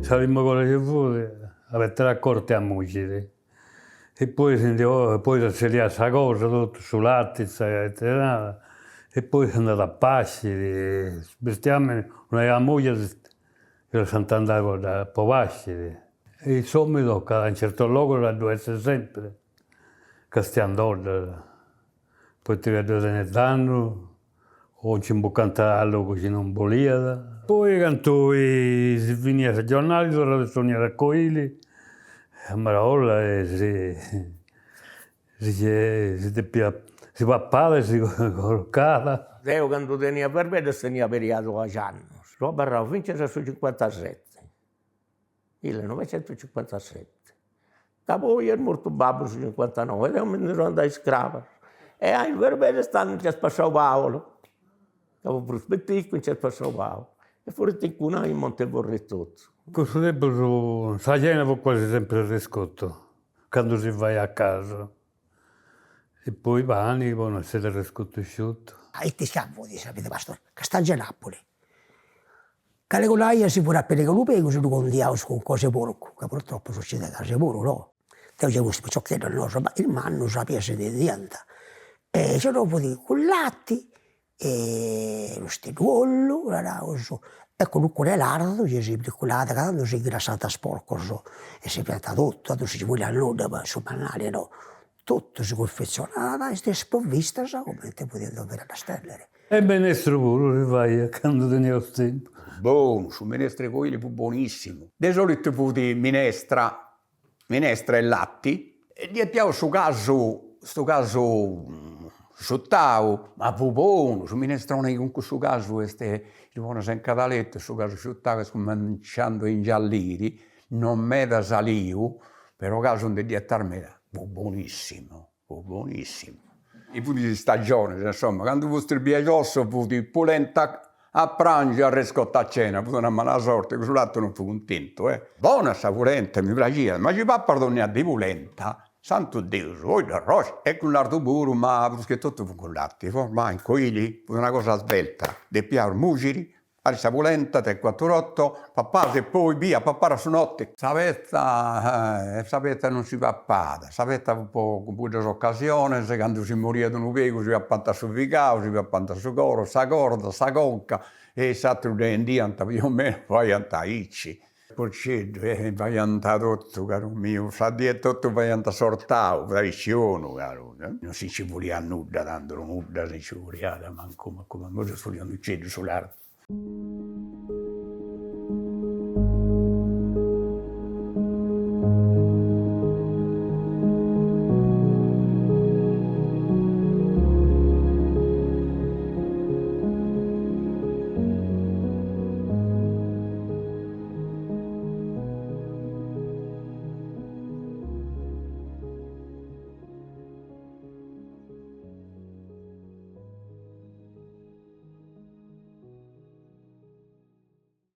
Sapevamo cosa ci fosse, avete raccorte a mucere. E poi sentivo, poi si lia sta cosa, tutto sul latte, e poi sono andato a pascere, bestiame, una moglie che sono andato a pascere. E insomma, tocca a un certo luogo la deve essere sempre, che stiamo d'ordine. Poi ti vedo danno, o ci può cantare che non volia. Poi quando si finisce la giornata, torno a suonare a Coili, a Maraola si pappava e si collocava. Io quando tenia per me, tenia periato a anni. Lo barravo finché sul 57, 1957. Poi è morto babbo sul 59, e io me ne sono andato in scrava. E il verbene stanno in Ciaspà Sao Paolo. Avevo prospettito in Ciaspà Sao Paolo. E fuori di Cunà in Montevorre tutto. Questo tempo, la cena fu quasi sempre il riscotto, quando si va a casa. E poi i pani, poi non siete riscotto asciutto. E ti scappo, sapete, pastore, che sta a Napoli. Che le colaie si può appena che lo pego, si lo condiamo con cose porco, che purtroppo succede a cose porco, no? Te c'è questo ciocchettino nostro, ma il manno sapeva se ne diventa. E c'è dopo di con latte, e lo stenuollo, e comunque l'ardo, ci si piccolata, quando si è ingrassata sporco, e si pianta tutto, quando si vuole all'uno, ma su manale, no? Tutto si confezionava e si è sprovvista, come te potevi dovere la stellere. E benessere pure, si vai, quando tenevo tempo. Buono, su minestre coili fu buonissimo. Di solito fu di minestra e latti, e di più sto caso sottavo, ma fu buono, su minestrone con questo caso, il buono sen cataletto, sto caso sottavo, cominciando a ingiallire, non me da saliu, però caso non di attarmela. Fu buonissimo, fu buonissimo. I punti di stagione, insomma, quando fu il biagosso, fu di polenta a pranzo e a rescotta a cena, fu una mala sorte, che sull'altro non fu contento, Buona sta polenta, mi piaceva, ma ci va perdonare di polenta, santo Dio, poi la rosa, e con l'ardo puro, ma perché tutto fu con latte, ma in coili, fu una cosa svelta, de piar muciri, questa polenta, te 48, papà e poi via, papà su notte. Sapete non si pappata, sapete un po' con molte occasioni, quando si moriva di un uveco si va a pantare su vicao, si va a pantare su coro, sa corda, sa conca, e Saturday in dianta più o meno vai a taicci. Porceddo, vai a tutto, caro mio, sa di tutto vai a sortare, traizione, caro. Non si ci voleva nulla, tanto nulla si ci voleva, ma come si voleva nulla sull'arte.